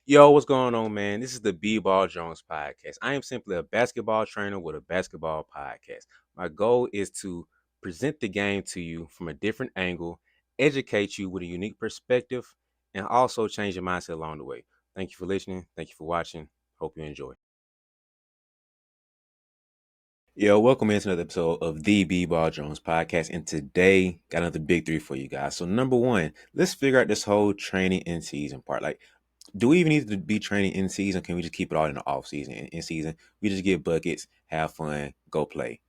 Yo, what's going on, man? This is the BeBall Jones podcast. I am simply a basketball trainer with a basketball podcast. My goal is to present the game to you from a different angle, educate you with a unique perspective, and also change your mindset along the way. Thank you for listening. Thank you for watching. Hope you enjoy. Yo, welcome into another episode of the BeBall Jones podcast. And today, got another big three for you guys. So, number one, let's figure out this whole training in season part. Like, do we even need to be training in season? Can we just keep it all in the off season? In season, we just get buckets, have fun, go play.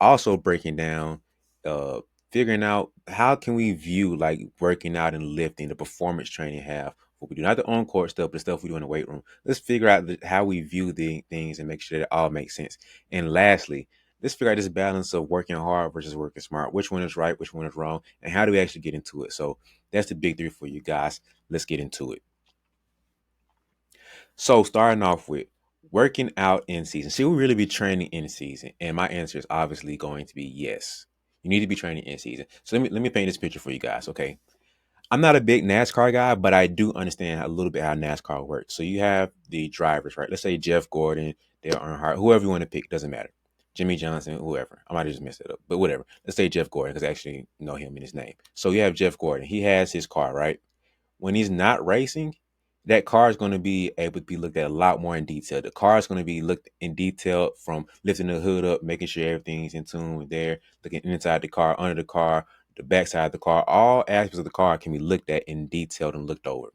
Also breaking down, uh, figuring out how can we view like working out and lifting, the performance training have what we do, not the on court stuff, but the stuff we do in the weight room. Let's figure out how we view the things and make sure that it all makes sense. And lastly, let's figure out this balance of working hard versus working smart. Which one is right? Which one is wrong? And how do we actually get into it? So that's the big three for you guys. Let's get into it. So starting off with working out in season. Should we really be training in season? And my answer is obviously going to be yes. You need to be training in season. So let me paint this picture for you guys. Okay. I'm not a big NASCAR guy, but I do understand a little bit how NASCAR works. So you have the drivers, right? Let's say Jeff Gordon, Dale Earnhardt, whoever you want to pick, doesn't matter. Jimmy Johnson, whoever. I might have just messed it up, but whatever. Let's say Jeff Gordon, because I actually know him in his name. So you have Jeff Gordon. He has his car, right? When he's not racing, that car is going to be able to be looked at a lot more in detail. The car is going to be looked in detail from lifting the hood up, making sure everything's in tune with there, looking inside the car, under the car, the backside of the car. All aspects of the car can be looked at in detail and looked over.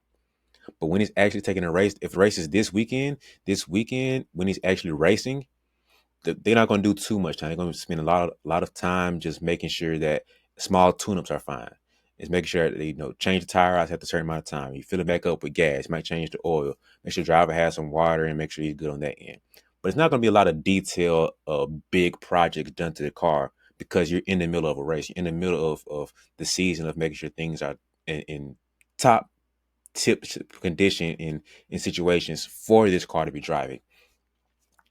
But when he's actually taking a race, if the race is this weekend, when he's actually racing, they're not going to do too much time. They're going to spend a lot of time just making sure that small tune-ups are fine. It's making sure that they change the tire out after a certain amount of time. You fill it back up with gas. You might change the oil. Make sure the driver has some water and make sure he's good on that end. But it's not going to be a lot of detail, big projects done to the car because you're in the middle of a race. You're in the middle of the season of making sure things are in top tip condition in situations for this car to be driving.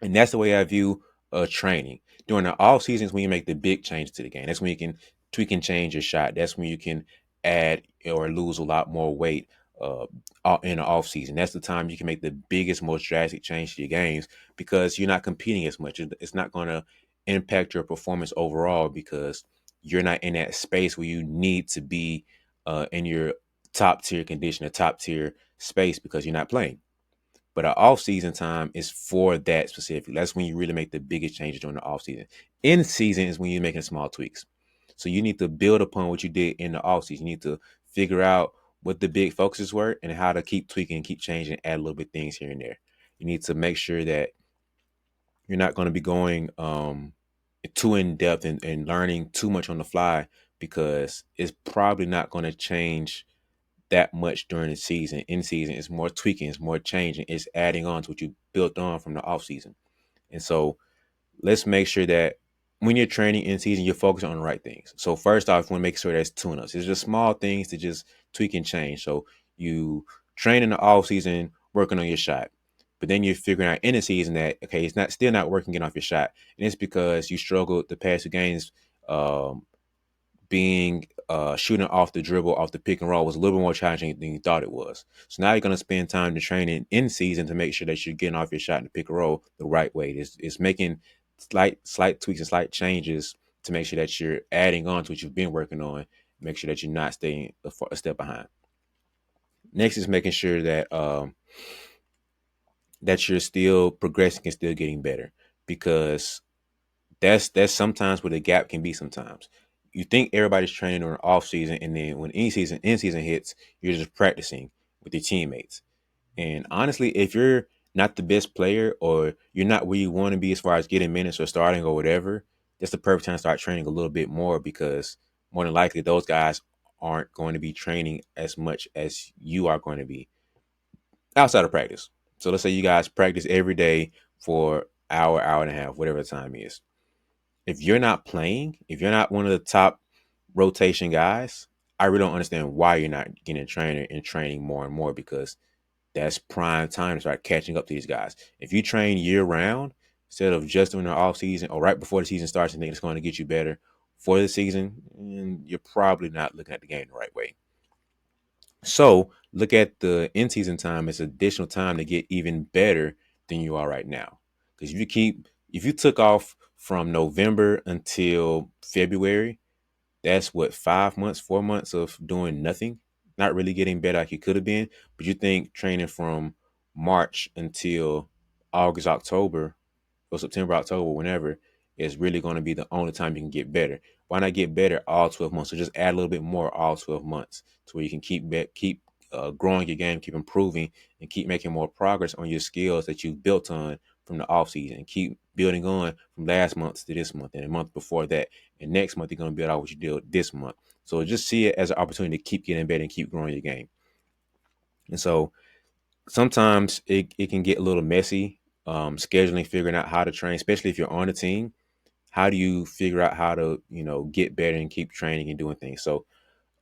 And that's the way I view training. During the off seasons when you make the big changes to the game. That's when you can tweak and change your shot. That's when you can add or lose a lot more weight in the off season. That's the time you can make the biggest, most drastic change to your games because you're not competing as much. It's not going to impact your performance overall because you're not in that space where you need to be in your top tier condition, a top tier space because you're not playing. But our off season time is for that specifically. That's when you really make the biggest changes during the off season. In season is when you're making small tweaks. So you need to build upon what you did in the off season. You need to figure out what the big focuses were and how to keep tweaking, keep changing, add a little bit things here and there. You need to make sure that you're not going to be going too in depth and learning too much on the fly because it's probably not going to change that much during the season. In season, it's more tweaking, it's more changing, it's adding on to what you built on from the off season. And so let's make sure that when you're training in season, you're focusing on the right things. So first off, you want to make sure that's tune-ups. It's just small things to just tweak and change. So you train in the off season, working on your shot. But then you're figuring out in the season that okay, it's not still not working getting off your shot. And it's because you struggled the past two games um, being shooting off the dribble, off the pick and roll was a little bit more challenging than you thought it was. So now you're going to spend time to training in season to make sure that you're getting off your shot in the pick and roll the right way. It's making slight tweaks and slight changes to make sure that you're adding on to what you've been working on. Make sure that you're not staying a step behind. Next is making sure that you're still progressing and still getting better because that's sometimes where the gap can be sometimes. You think everybody's training on off season, and then when in season hits, you're just practicing with your teammates. And honestly, if you're not the best player or you're not where you want to be as far as getting minutes or starting or whatever, that's the perfect time to start training a little bit more because more than likely those guys aren't going to be training as much as you are going to be outside of practice. So let's say you guys practice every day for hour and a half, whatever the time is. If you're not playing, if you're not one of the top rotation guys, I really don't understand why you're not getting a trainer and training more and more because that's prime time to start catching up to these guys. If you train year round instead of just during the off season or right before the season starts and think it's going to get you better for the season, you're probably not looking at the game the right way. So look at the in season time as additional time to get even better than you are right now. Because if you took off from November until February, that's what, 5 months, 4 months of doing nothing, not really getting better like you could have been. But you think training from March until August, October, or September, October, whenever, is really going to be the only time you can get better. Why not get better all 12 months? So just add a little bit more all 12 months to where you can keep growing your game, keep improving, and keep making more progress on your skills that you've built on from the off season. Keep building on from last month to this month and a month before that. And next month, you're going to build out what you did this month. So just see it as an opportunity to keep getting better and keep growing your game. And so sometimes it can get a little messy, scheduling, figuring out how to train, especially if you're on a team. How do you figure out how to, get better and keep training and doing things? So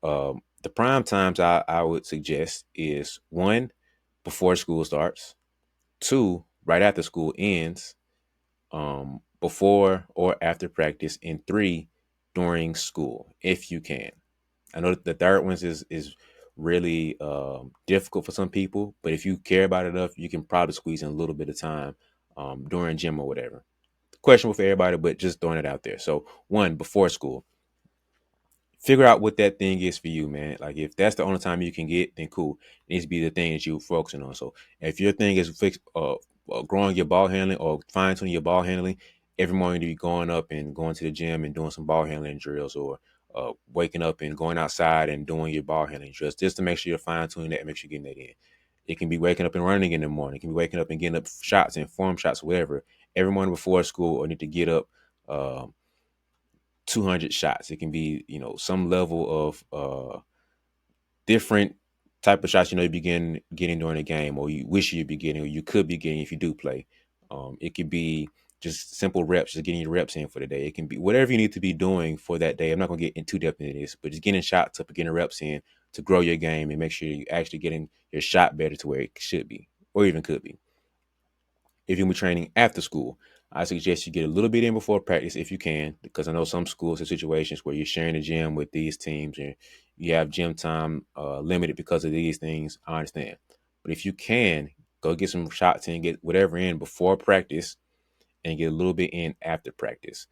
the prime times I would suggest is one, before school starts, two, right after school ends, before or after practice, and three, during school, if you can. I know that the third one is really difficult for some people, but if you care about it enough, you can probably squeeze in a little bit of time during gym or whatever. Questionable for everybody, but just throwing it out there. So one, before school, figure out what that thing is for you, man. Like if that's the only time you can get, then cool. It needs to be the thing that you're focusing on. So if your thing is growing your ball handling or fine tuning your ball handling, every morning you going up and going to the gym and doing some ball handling drills, or waking up and going outside and doing your ball handling drills, just to make sure you're fine tuning that and make sure you're getting that in. It can be waking up and running in the morning. It can be waking up and getting up shots and form shots, whatever. Every morning before school, or need to get up. 200 shots. It can be, some level of different type of shots, you begin getting during the game, or you wish you'd be getting, or you could be getting if you do play. It could be just simple reps, just getting your reps in for the day. It can be whatever you need to be doing for that day. I'm not going to get in too depth into this, but just getting shots up and getting reps in to grow your game and make sure you actually getting your shot better to where it should be, or even could be. If you're training after school, I suggest you get a little bit in before practice if you can, because I know some schools have situations where you're sharing the gym with these teams and you have gym time limited because of these things. I understand. But if you can, go get some shots in, get whatever in before practice, and get a little bit in after practice.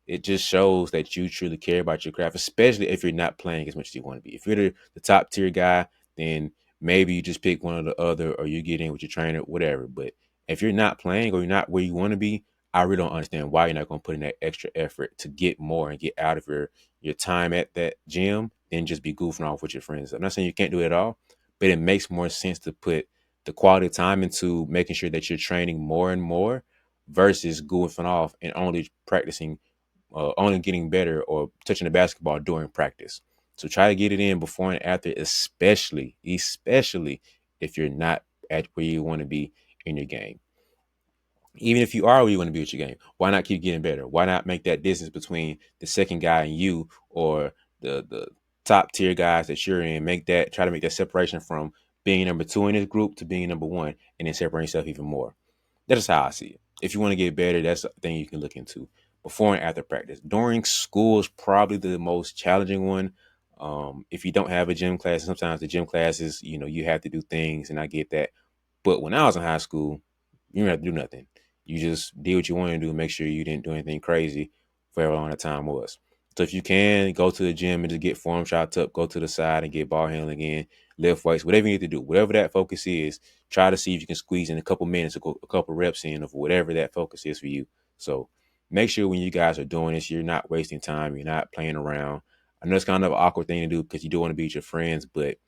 It just shows that you truly care about your craft, especially if you're not playing as much as you want to be. If you're the top tier guy, then maybe you just pick one or the other, or you get in with your trainer, whatever. But if you're not playing or you're not where you want to be, I really don't understand why you're not going to put in that extra effort to get more and get out of your time at that gym than just be goofing off with your friends. I'm not saying you can't do it at all, but it makes more sense to put the quality time into making sure that you're training more and more versus goofing off and only practicing, only getting better or touching the basketball during practice. So try to get it in before and after, especially if you're not at where you want to be in your game. Even if you are where you want to be with your game, why not keep getting better? Why not make that distance between the second guy and you, or the top tier guys that you're in? Try to make that separation from being number two in this group to being number one, and then separate yourself even more. That's how I see it. If you want to get better, that's a thing you can look into before and after practice. During school is probably the most challenging one. If you don't have a gym class, sometimes the gym classes, you have to do things, and I get that. But when I was in high school, you didn't have to do nothing. You just did what you wanted to do, make sure you didn't do anything crazy for however long the time was. So if you can, go to the gym and just get form shots up, go to the side and get ball handling again, lift weights, whatever you need to do, whatever that focus is, try to see if you can squeeze in a couple minutes, a couple reps in of whatever that focus is for you. So make sure when you guys are doing this, you're not wasting time, you're not playing around. I know it's kind of an awkward thing to do because you do want to be with your friends, but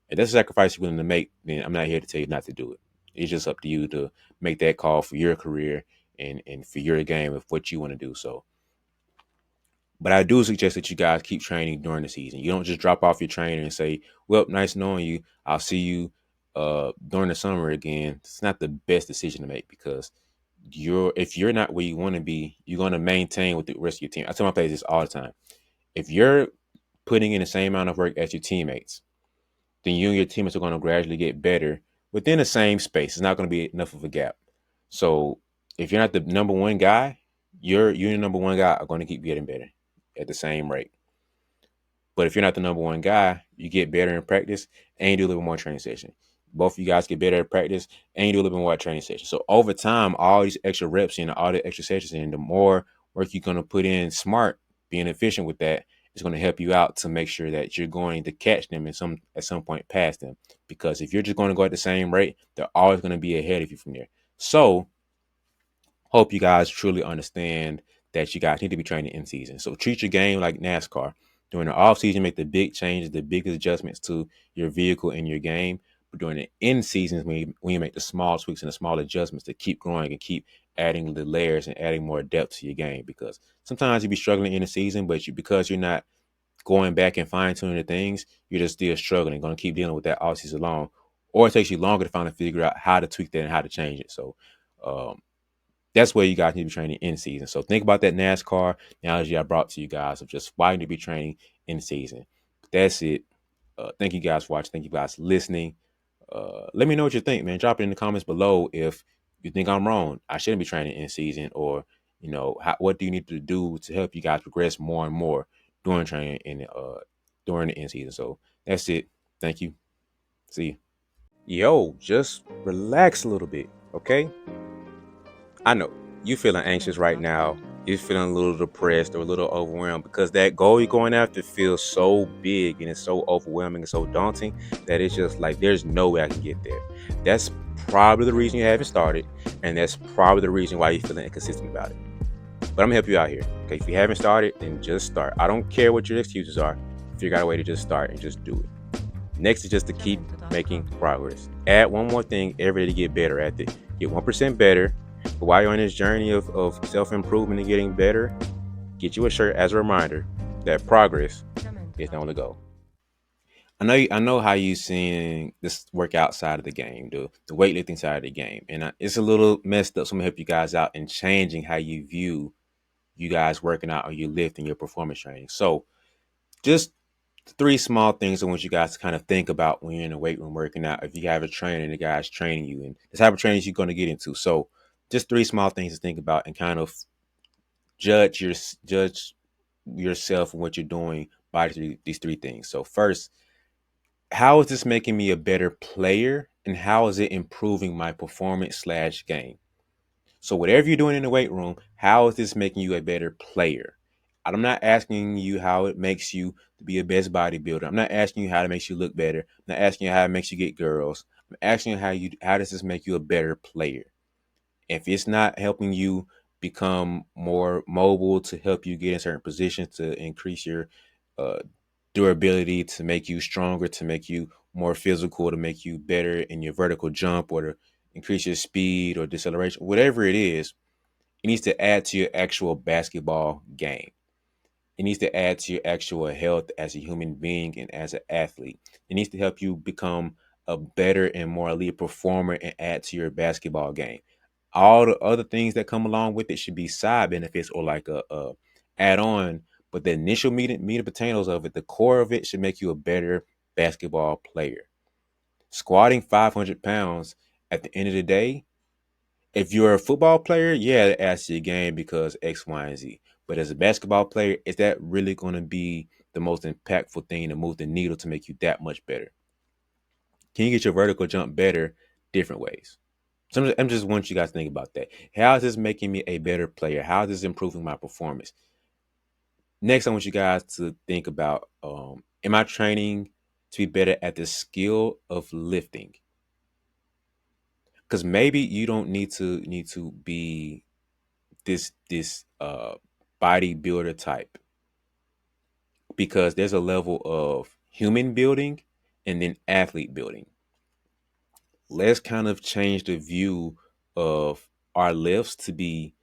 if that's a sacrifice you're willing to make, then I'm not here to tell you not to do it. It's just up to you to make that call for your career and for your game of what you want to do. So, but I do suggest that you guys keep training during the season. You don't just drop off your trainer and say, "Well, nice knowing you. I'll see you during the summer again." It's not the best decision to make, because if you're not where you want to be, you're going to maintain with the rest of your team. I tell my players this all the time. If you're putting in the same amount of work as your teammates, then you and your teammates are going to gradually get better within the same space. It's not going to be enough of a gap. So if you're not the number one guy, you and the number one guy are going to keep getting better at the same rate. But if you're not the number one guy, you get better in practice and you do a little bit more training session. Both of you guys get better at practice and you do a little bit more training session. So over time, all these extra reps and all the extra sessions and the more work you're going to put in smart, being efficient with that is going to help you out to make sure that you're going to catch them at some point past them. Because if you're just going to go at the same rate, they're always going to be ahead of you from there. So hope you guys truly understand that you guys need to be training in season. So treat your game like NASCAR. During the off season, make the big changes, the biggest adjustments to your vehicle and your game. But during the end seasons, when you make the small tweaks and the small adjustments to keep growing and keep adding the layers and adding more depth to your game. Because sometimes you be struggling in the season, but because you're not going back and fine tuning the things, you're just still struggling, going to keep dealing with that all season long. Or it takes you longer to finally figure out how to tweak that and how to change it. So um, that's where you guys need to be training in season. So think about that NASCAR analogy I brought to you guys of just why you need to be training in season. But that's it. Thank you guys for watching. Thank you guys for listening. Let me know what you think, man. Drop it in the comments below if you think I'm wrong. I shouldn't be training in season, or what do you need to do to help you guys progress more and more during training in during the in season. So that's it. Thank you. See you. Yo, just relax a little bit, okay? I know you feeling anxious right now. You're feeling a little depressed or a little overwhelmed because that goal you're going after feels so big and it's so overwhelming and so daunting that it's just like there's no way I can get there. That's probably the reason you haven't started, and that's probably the reason why you're feeling inconsistent about it. But I'm gonna help you out here. Okay, if you haven't started, then just start. I don't care what your excuses are. Figure out a way to just start and just do it. Next is just to keep making progress. Add one more thing every day to get better at it. Get 1% better. But while you're on this journey of self-improvement and getting better, get you a shirt as a reminder that progress is the only goal. I know how you seeing this work outside of the game, the weightlifting side of the game, and it's a little messed up. So I'm gonna help you guys out in changing how you view you guys working out or you lifting your performance training. So just three small things I want you guys to kind of think about when you're in the weight room working out. If you have a trainer and the guy's training you, and the type of trainings you're going to get into. So just three small things to think about and kind of judge yourself and what you're doing by these three things. So first, how is this making me a better player, and how is it improving my performance slash game? So whatever you're doing in the weight room, how is this making you a better player? I'm not asking you how it makes you to be a best bodybuilder. I'm not asking you how it makes you look better. I'm not asking you how it makes you get girls. I'm asking you how does this make you a better player? If it's not helping you become more mobile to help you get in certain positions to increase your uh, durability, to make you stronger, to make you more physical, to make you better in your vertical jump, or to increase your speed or deceleration, whatever it is, it needs to add to your actual basketball game. It needs to add to your actual health as a human being and as an athlete. It needs to help you become a better and more elite performer and add to your basketball game. All the other things that come along with it should be side benefits or like a add on. But the initial meat and potatoes of it, the core of it, should make you a better basketball player. Squatting 500 pounds at the end of the day, if you're a football player, yeah, it adds to your game because X, Y, and Z. But as a basketball player, is that really going to be the most impactful thing to move the needle to make you that much better? Can you get your vertical jump better different ways? So I'm just want you guys to think about that. How is this making me a better player? How is this improving my performance? Next, I want you guys to think about: am I training to be better at the skill of lifting? Because maybe you don't need to be this bodybuilder type, because there's a level of human building and then athlete building. Let's kind of change the view of our lifts to be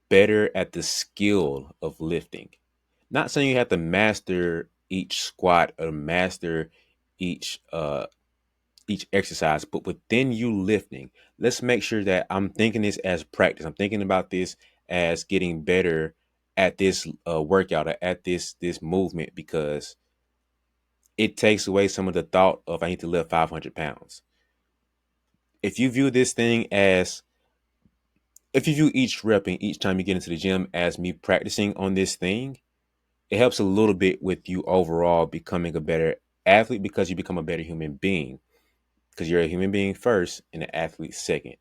better at the skill of lifting. Not saying you have to master each squat or master each each exercise, but within you lifting, let's make sure that I'm thinking this as practice. I'm thinking about this as getting better at this workout or at this movement, because it takes away some of the thought of I need to lift 500 pounds. If you view this thing as, if you view each rep and each time you get into the gym as me practicing on this thing, it helps a little bit with you overall becoming a better athlete because you become a better human being because you're a human being first and an athlete second.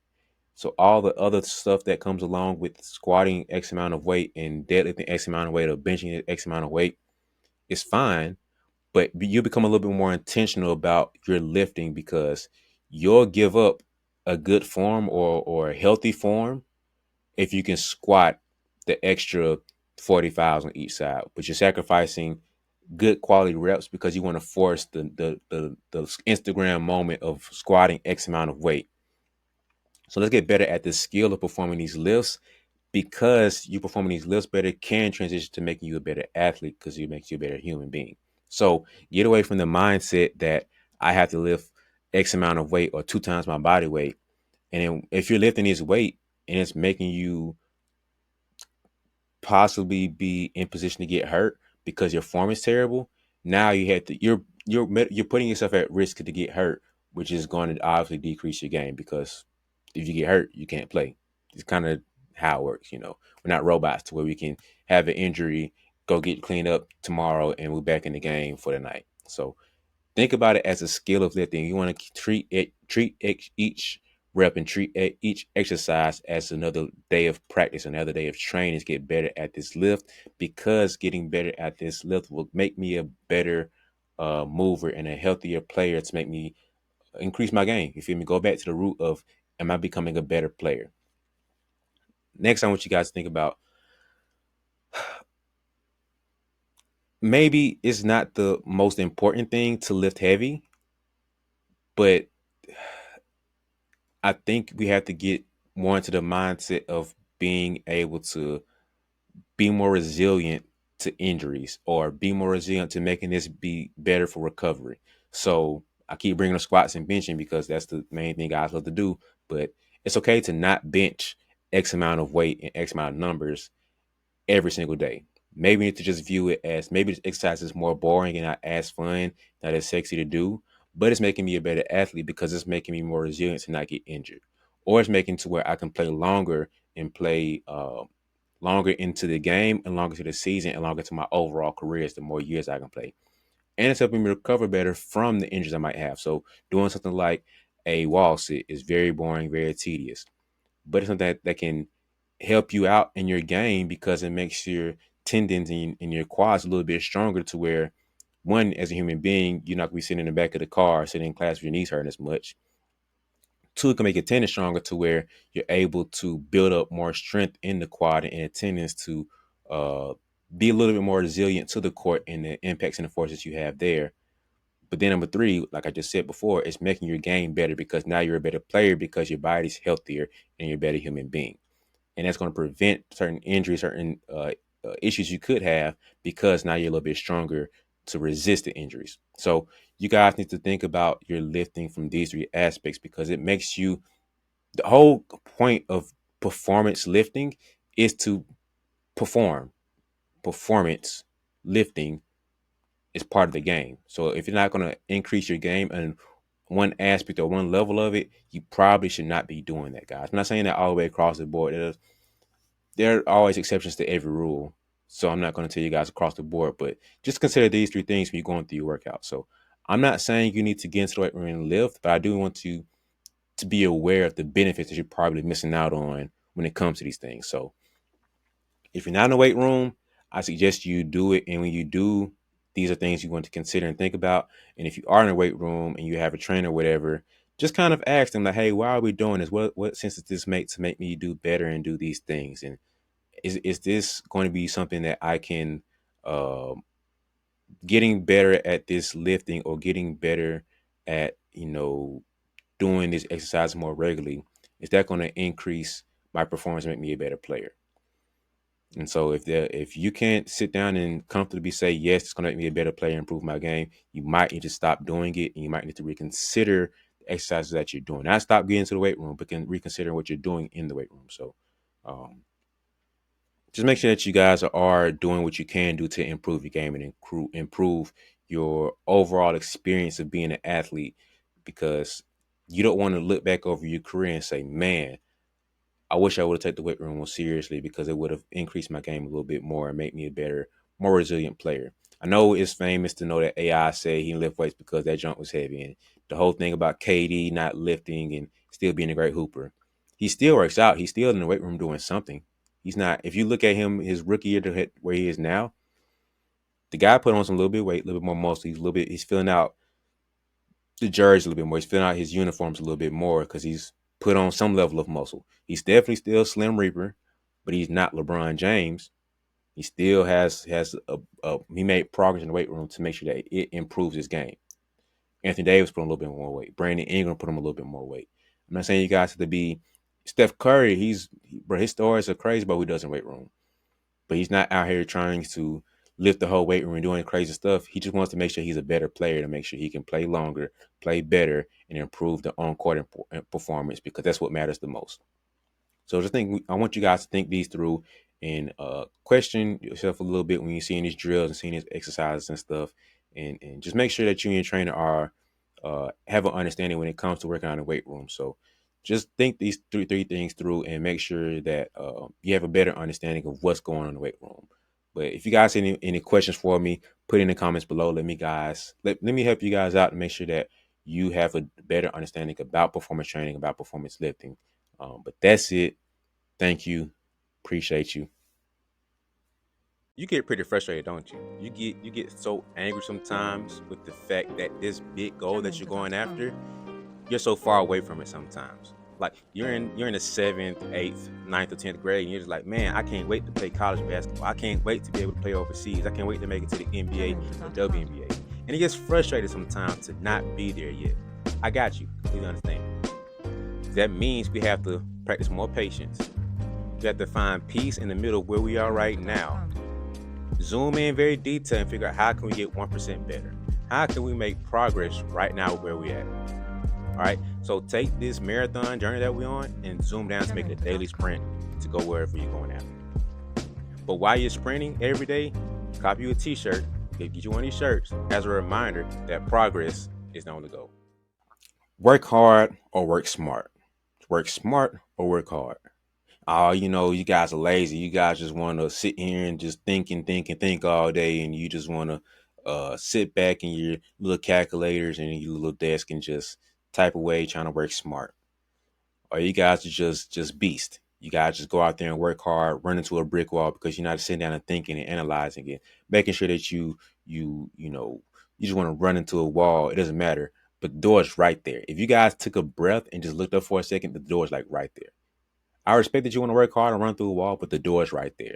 So all the other stuff that comes along with squatting X amount of weight and deadlifting X amount of weight or benching X amount of weight is fine, but you become a little bit more intentional about your lifting because you'll give up a good form or a healthy form if you can squat the extra 45s on each side, but you're sacrificing good quality reps because you want to force the Instagram moment of squatting X amount of weight. So let's get better at the skill of performing these lifts because you performing these lifts better can transition to making you a better athlete because it makes you a better human being. So get away from the mindset that I have to lift X amount of weight or two times my body weight. And then if you're lifting this weight and it's making you possibly be in position to get hurt because your form is terrible, now you're putting yourself at risk to get hurt, which is going to obviously decrease your game because if you get hurt, you can't play. It's kind of how it works, you know. We're not robots to where we can have an injury, go get cleaned up tomorrow, and we're back in the game for the night. So think about it as a skill of lifting. You want to treat each rep and treat each exercise as another day of practice, another day of training to get better at this lift. Because getting better at this lift will make me a better mover and a healthier player to make me increase my game. You feel me? Go back to the root of am I becoming a better player? Next, I want you guys to think about maybe it's not the most important thing to lift heavy, but I think we have to get more into the mindset of being able to be more resilient to injuries or be more resilient to making this be better for recovery. So I keep bringing up squats and benching because that's the main thing guys love to do. But it's okay to not bench X amount of weight and X amount of numbers every single day. Maybe we need to just view it as maybe this exercise is more boring and not as fun, not as sexy to do, but it's making me a better athlete because it's making me more resilient to not get injured. Or it's making to where I can play longer and play longer into the game and longer to the season and longer to my overall careers, the more years I can play. And it's helping me recover better from the injuries I might have. So doing something like a wall sit is very boring, very tedious, but it's something that can help you out in your game because it makes your tendons and your quads a little bit stronger to where one, as a human being, you're not gonna be sitting in the back of the car, sitting in class with your knees hurting as much. Two, it can make your tendons stronger to where you're able to build up more strength in the quad and tendons to uh, be a little bit more resilient to the court and the impacts and the forces you have there. But then number three, like I just said before, is making your game better because now you're a better player because your body's healthier and you're a better human being, and that's going to prevent certain injuries, certain issues you could have because now you're a little bit stronger to resist the injuries. So you guys need to think about your lifting from these three aspects because it makes you the whole point of performance lifting is to perform. Performance lifting is part of the game. So if you're not going to increase your game and one aspect or one level of it, you probably should not be doing that, guys. I'm not saying that all the way across the board. There are always exceptions to every rule. So I'm not going to tell you guys across the board, but just consider these three things when you're going through your workout. So I'm not saying you need to get into the weight room and lift, but I do want to be aware of the benefits that you're probably missing out on when it comes to these things. So if you're not in the weight room, I suggest you do it. And when you do, these are things you want to consider and think about. And if you are in a weight room and you have a trainer or whatever, just kind of ask them like, hey, why are we doing this? What sense does this make to make me do better and do these things? And is this going to be something that I can getting better at this lifting or getting better at doing this exercise more regularly? Is that going to increase my performance, make me a better player? And so if you can't sit down and comfortably say yes, it's going to make me a better player, improve my game, you might need to stop doing it, and you might need to reconsider the exercises that you're doing. Not stop getting to the weight room, but can reconsider what you're doing in the weight room. So um, just make sure that you guys are doing what you can do to improve your game and improve your overall experience of being an athlete, because you don't want to look back over your career and say, man, I wish I would have taken the weight room more seriously because it would have increased my game a little bit more and made me a better more resilient player. I know it's famous to know that AI said he lift weights because that jump was heavy, and the whole thing about KD not lifting and still being a great hooper. He still works out. He's still in the weight room doing something. He's not. If you look at him, his rookie year to hit where he is now, the guy put on some little bit of weight, a little bit more muscle. He's a little bit. He's filling out the jersey a little bit more. He's filling out his uniforms a little bit more because he's put on some level of muscle. He's definitely still Slim Reaper, but he's not LeBron James. He still has a he made progress in the weight room to make sure that it improves his game. Anthony Davis put on a little bit more weight. Brandon Ingram put on a little bit more weight. I'm not saying you guys have to be Steph Curry. Bro, his stories are crazy about what he does in the weight room, but he's not out here trying to lift the whole weight room and doing crazy stuff. He just wants to make sure he's a better player to make sure he can play longer, play better, and improve the on-court performance because that's what matters the most. So just think, I want you guys to think these through and question yourself a little bit when you're seeing these drills and seeing these exercises and stuff, and just make sure that you and your trainer are have an understanding when it comes to working out in the weight room. So just think these three things through and make sure that you have a better understanding of what's going on in the weight room. But if you guys have any questions for me, put in the comments below. Let me help you guys out to make sure that you have a better understanding about performance training, about performance lifting. But that's it. Thank you. Appreciate you. You get pretty frustrated, don't you? You get so angry sometimes with the fact that this big goal that you're going after, you're so far away from it sometimes. Like you're in the seventh, eighth, ninth, or 10th grade, and you're just like, man, I can't wait to play college basketball. I can't wait to be able to play overseas. I can't wait to make it to the NBA or WNBA. And it gets frustrated sometimes to not be there yet. I got you. Completely understand. That means we have to practice more patience. We have to find peace in the middle where we are right now. Zoom in very detailed and figure out how can we get 1% better. How can we make progress right now where we at? All right. So take this marathon journey that we're on and zoom down to make it a daily sprint to go wherever you're going after. But while you're sprinting every day, copy you a t-shirt, get you one of these shirts as a reminder that progress is the only goal. Work hard or work smart. Work smart or work hard. Oh, you guys are lazy. You guys just want to sit here and just think all day, and you just want to sit back in your little calculators and your little desk and just type away trying to work smart. Or you guys are just beast. You guys just go out there and work hard, run into a brick wall because you're not sitting down and thinking and analyzing it, making sure that you just want to run into a wall. It doesn't matter, but the door's right there. If you guys took a breath and just looked up for a second, the door's like right there. I respect that you want to work hard and run through a wall, but the door is right there.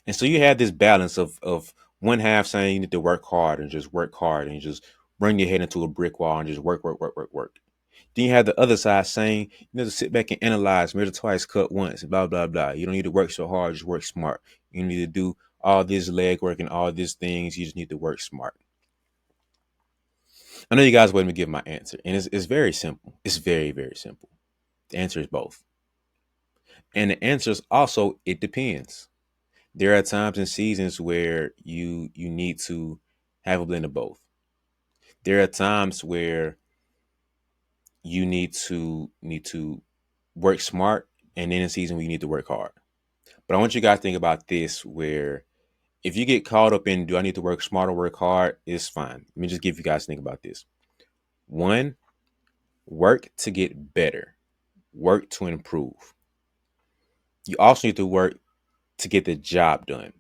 And so you have this balance of one half saying you need to work hard and just run your head into a brick wall and just work. Then you have the other side saying you need to sit back and analyze, measure twice, cut once, blah, blah, blah. You don't need to work so hard, just work smart. You need to do all this leg work and all these things. You just need to work smart. I know you guys waiting to give my answer, and it's very simple. It's very, very simple. The answer is both. And the answer is also, it depends. There are times and seasons where you need to have a blend of both. There are times where you need to work smart, and then in season where you need to work hard. But I want you guys to think about this: where if you get caught up in do I need to work smart or work hard, it's fine. Let me just give you guys think about this. One, work to get better, work to improve. You also need to work to get the job done.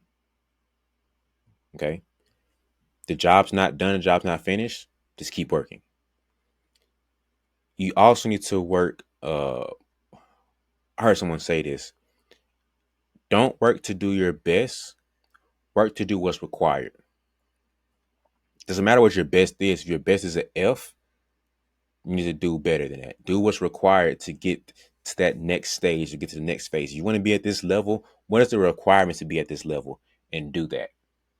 Okay. The job's not done, the job's not finished, just keep working. You also need to work. I heard someone say this: don't work to do your best, work to do what's required. Doesn't matter what your best is. If your best is an F, you need to do better than that. Do what's required to get to that next stage, to get to the next phase. You want to be at this level. What is the requirements to be at this level? And do that.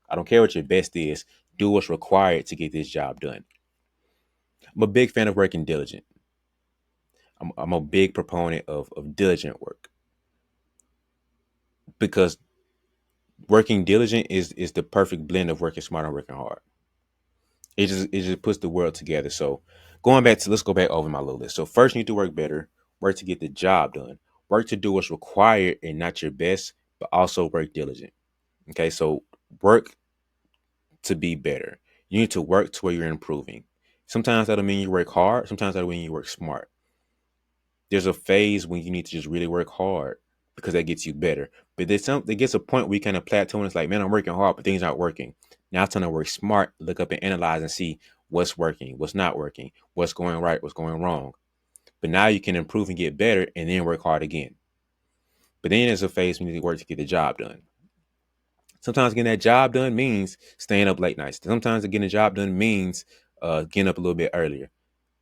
I don't care what your best is. Do what's required to get this job done. I'm a big fan of working diligent. I'm a big proponent of diligent work, because working diligent is the perfect blend of working smart and working hard. It just puts the world together. So let's go back over my little list. So first, you need to work better, work to get the job done, work to do what's required and not your best, but also work diligent. Okay, so work to be better. You need to work to where you're improving. Sometimes that'll mean you work hard. Sometimes that'll mean you work smart. There's a phase when you need to just really work hard because that gets you better. But there gets a point where you kind of plateau and it's like, man, I'm working hard, but things aren't working. Now it's time to work smart, look up and analyze and see what's working, what's not working, what's going right, what's going wrong. But now you can improve and get better and then work hard again. But then there's a phase when you need to work to get the job done. Sometimes getting that job done means staying up late nights. Sometimes getting the job done means getting up a little bit earlier.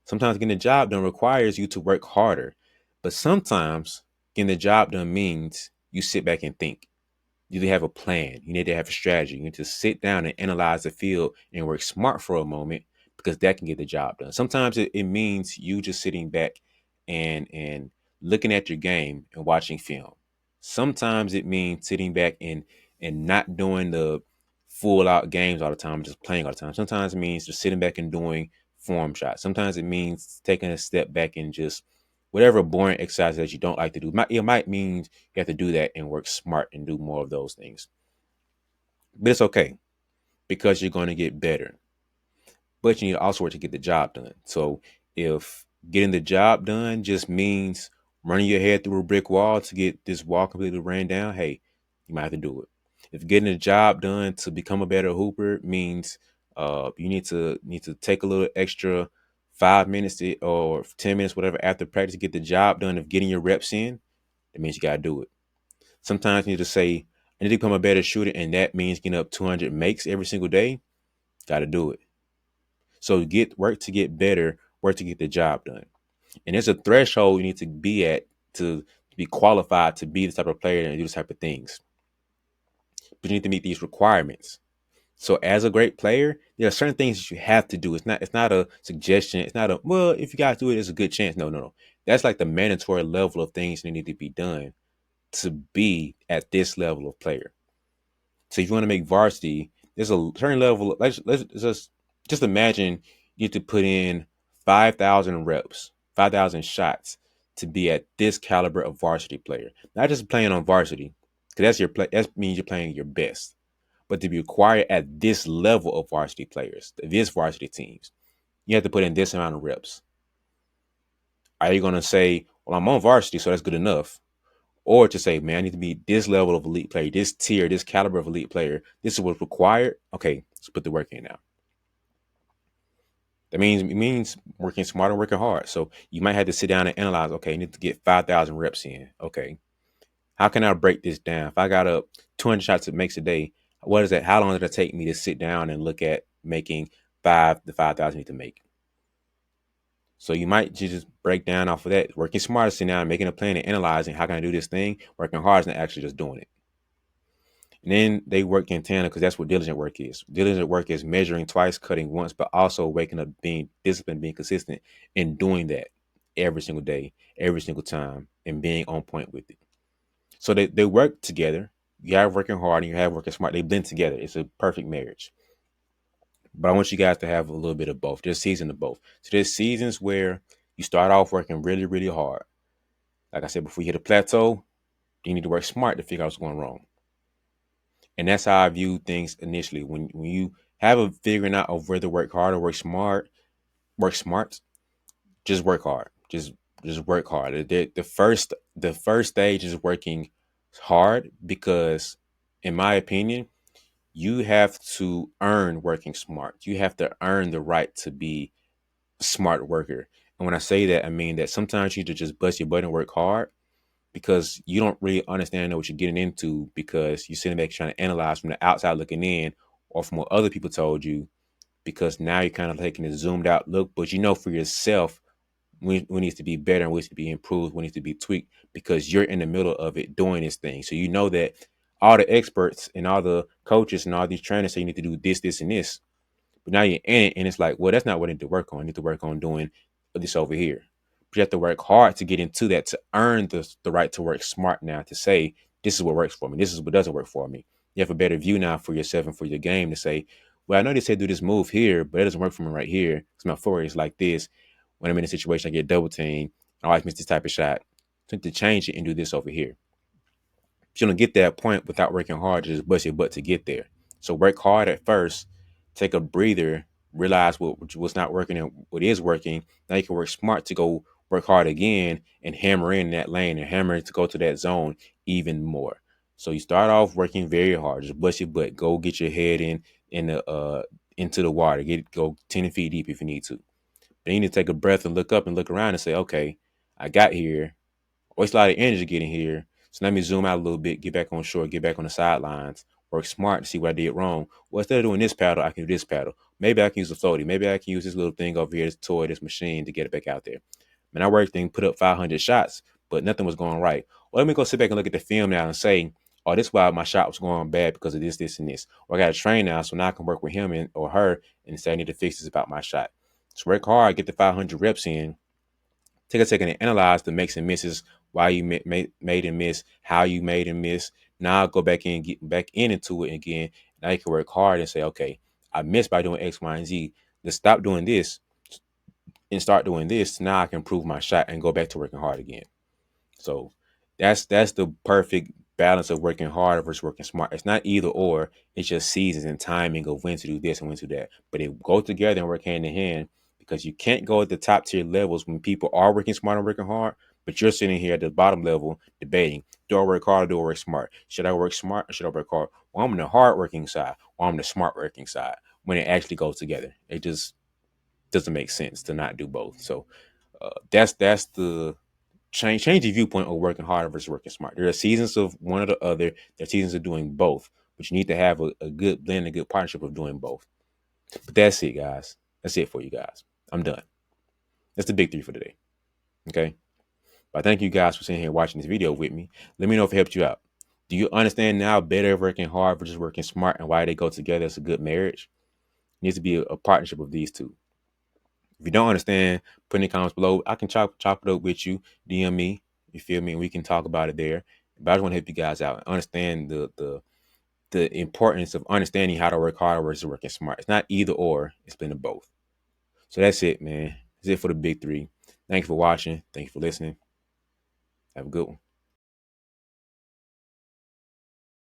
Sometimes getting the job done requires you to work harder. But sometimes getting the job done means you sit back and think. You need to have a plan. You need to have a strategy. You need to sit down and analyze the field and work smart for a moment because that can get the job done. Sometimes it means you just sitting back and looking at your game and watching film. Sometimes it means sitting back and not doing the full out games all the time, just playing all the time. Sometimes it means just sitting back and doing form shots. Sometimes it means taking a step back and just whatever boring exercise that you don't like to do. It might mean you have to do that and work smart and do more of those things. But it's okay because you're going to get better. But you need to also work to get the job done. So if getting the job done just means running your head through a brick wall to get this wall completely ran down, hey, you might have to do it. If getting the job done to become a better hooper means you need to take a little extra 5 minutes or 10 minutes, whatever, after practice to get the job done of getting your reps in, that means you gotta do it. Sometimes you need to say, I need to become a better shooter, and that means getting up 200 makes every single day. Gotta do it. So work to get better, work to get the job done. And there's a threshold you need to be at to be qualified to be the type of player and do this type of things. But you need to meet these requirements. So as a great player, there are certain things that you have to do. It's not a suggestion. It's not a, well, if you guys do it, it's a good chance. No, no, no. That's like the mandatory level of things that need to be done to be at this level of player. So if you want to make varsity, there's a certain level. Let's just imagine you have to put in 5,000 reps, 5,000 shots to be at this caliber of varsity player. Not just playing on varsity, because that's your play. That means you're playing your best. But to be acquired at this level of varsity players, this varsity teams, you have to put in this amount of reps. Are you going to say, well, I'm on varsity, so that's good enough? Or to say, man, I need to be this level of elite player, this tier, this caliber of elite player. This is what's required. Okay, let's put the work in now. It means working smart and working hard. So you might have to sit down and analyze. Okay, I need to get 5,000 reps in. Okay, how can I break this down? If I got up 200 shots it makes a day, what is that? How long did it take me to sit down and look at making the 5,000 I need to make? So you might just break down off of that. Working smart is sitting down, making a plan, and analyzing how can I do this thing. Working hard is not actually just doing it. And then they work in tandem because that's what diligent work is. Diligent work is measuring twice, cutting once, but also waking up, being disciplined, being consistent, and doing that every single day, every single time, and being on point with it. So they work together. You have working hard and you have working smart. They blend together. It's a perfect marriage. But I want you guys to have a little bit of both. There's seasons of both. So there's seasons where you start off working really, really hard. Like I said, before you hit a plateau, you need to work smart to figure out what's going wrong. And that's how I view things initially. When you have a figuring out of whether work hard or work smart, just work hard. Just work hard. The first stage is working hard because, in my opinion, you have to earn working smart. You have to earn the right to be a smart worker. And when I say that, I mean that sometimes you need to just bust your butt and work hard because you don't really understand what you're getting into because you're sitting back trying to analyze from the outside looking in or from what other people told you because now you're kind of taking a zoomed out look, but you know for yourself what needs to be better and what needs to be improved, what needs to be tweaked because you're in the middle of it doing this thing. So you know that all the experts and all the coaches and all these trainers say you need to do this, this, and this. But now you're in it and it's like, well, that's not what I need to work on. I need to work on doing this over here. But you have to work hard to get into that, to earn the right to work smart now, to say, this is what works for me. This is what doesn't work for me. You have a better view now for yourself and for your game to say, well, I know they said do this move here, but it doesn't work for me right here because my forward is like this. When I'm in a situation, I get double teamed. I always miss this type of shot. So I need to change it and do this over here. But you don't get that point without working hard to just bust your butt to get there. So work hard at first, take a breather, realize what's not working and what is working. Now you can work smart to go work hard again and hammer in that lane and hammer to go to that zone even more. So you start off working very hard, just bust your butt, go get your head in the into the water, go 10 feet deep if you need to. Then you need to take a breath and look up and look around and say, okay, I got here. Waste a lot of energy getting here. So let me zoom out a little bit, get back on shore, get back on the sidelines, work smart to see what I did wrong. Well, instead of doing this paddle, I can do this paddle. Maybe I can use a floaty. Maybe I can use this little thing over here, this toy, this machine to get it back out there. Man, I worked and put up 500 shots, but nothing was going right. Well, let me go sit back and look at the film now and say, oh, this is why my shot was going bad because of this, this, and this. Or I got to train now, so now I can work with him or her and say I need to fix this about my shot. So work hard, get the 500 reps in, take a second and analyze the makes and misses, why you made and miss, how you made and miss. Now go back in, get back into it again. Now you can work hard and say, okay, I missed by doing X, Y, and Z. Let's stop doing this and start doing this. Now I can improve my shot and go back to working hard again. So that's the perfect balance of working hard versus working smart. It's not either or. It's just seasons and timing of when to do this and when to do that. But they go together and work hand in hand because you can't go at the top tier levels when people are working smart and working hard. But you're sitting here at the bottom level debating: do I work hard or do I work smart? Should I work smart or should I work hard? Well, I'm on the hard working side or I'm the smart working side. When it actually goes together, it just doesn't make sense to not do both. So that's the change your viewpoint of working hard versus working smart. There are seasons of one or the other. There are seasons of doing both, but you need to have a good blend, a good partnership of doing both. But that's it, guys. That's it for you guys. I'm done. That's the big three for today. Okay. But I thank you guys for sitting here watching this video with me. Let me know if it helped you out. Do you understand now better working hard versus working smart and why they go together as a good marriage? It needs to be a partnership of these two. If you don't understand, put in the comments below. I can chop it up with you. DM me. You feel me? And we can talk about it there. But I just want to help you guys out and understand the importance of understanding how to work hard versus working smart. It's not either or. It's been a both. So that's it, man. That's it for the big three. Thank you for watching. Thank you for listening. Have a good one.